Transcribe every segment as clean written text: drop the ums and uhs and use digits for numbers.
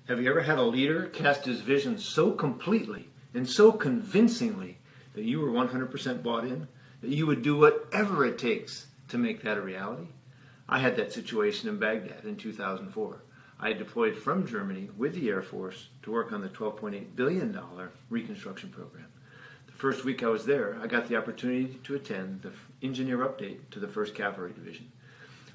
Have you ever had a leader cast his vision so completely and so convincingly that you were 100% bought in, that you would do whatever it takes to make that a reality? I had that situation in Baghdad in 2004. I had deployed from Germany with the Air Force to work on the $12.8 billion reconstruction program. The first week I was there, I got the opportunity to attend the engineer update to the 1st Cavalry Division.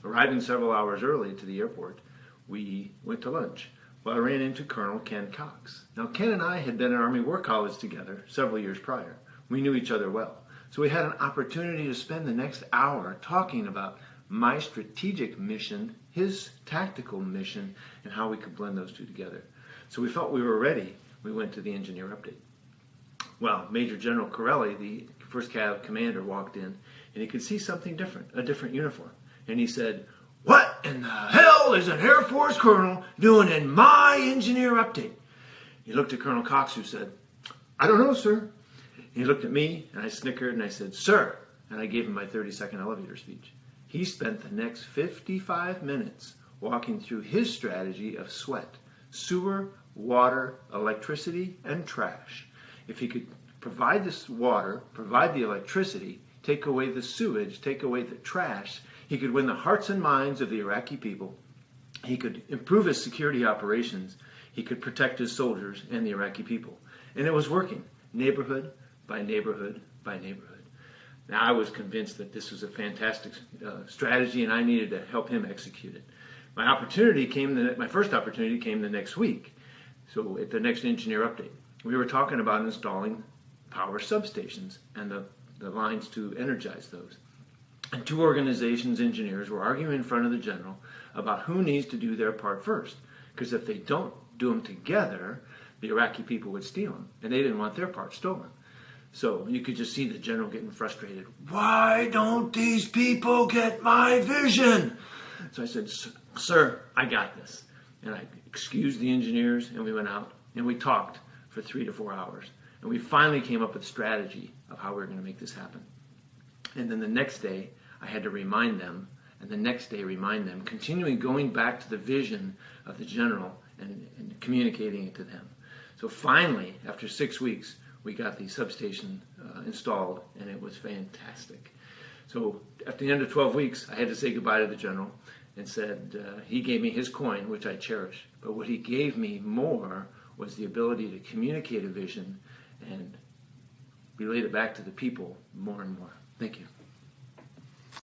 Arriving several hours early to the airport, we went to lunch. Well, I ran into Colonel Ken Cox. Now, Ken and I had been at Army War College together several years prior. We knew each other well. So we had an opportunity to spend the next hour talking about my strategic mission, his tactical mission, and how we could blend those two together. So we felt we were ready. We went to the engineer update. Well, Major General Corelli, the 1st Cav commander, walked in, and he could see something different, a different uniform. And he said, "What in the hell is an Air Force colonel doing in my engineer update?" He looked at Colonel Cox, who said, "I don't know, sir." He looked at me, and I snickered, and I said, "Sir," and I gave him my 30-second elevator speech. He spent the next 55 minutes walking through his strategy of sweat, sewer, water, electricity, and trash. If he could provide this water, provide the electricity, take away the sewage, take away the trash, he could win the hearts and minds of the Iraqi people. He could improve his security operations. He could protect his soldiers and the Iraqi people. And it was working, neighborhood by neighborhood by neighborhood. Now, I was convinced that this was a fantastic strategy, and I needed to help him execute it. My first opportunity came the next week. So at the next engineer update, we were talking about installing power substations and the lines to energize those. And two organizations' engineers were arguing in front of the general about who needs to do their part first. Because if they don't do them together, the Iraqi people would steal them. And they didn't want their part stolen. So you could just see the general getting frustrated. "Why don't these people get my vision?" So I said, "Sir, I got this." And I excused the engineers, and we went out, and we talked for 3 to 4 hours. And we finally came up with a strategy of how we were going to make this happen. And then the next day, I had to remind them, and the next day remind them, continuing going back to the vision of the general and communicating it to them. So finally, after 6 weeks, we got the substation installed, and it was fantastic. So at the end of 12 weeks, I had to say goodbye to the general and said he gave me his coin, which I cherish. But what he gave me more was the ability to communicate a vision and relate it back to the people more and more. Thank you.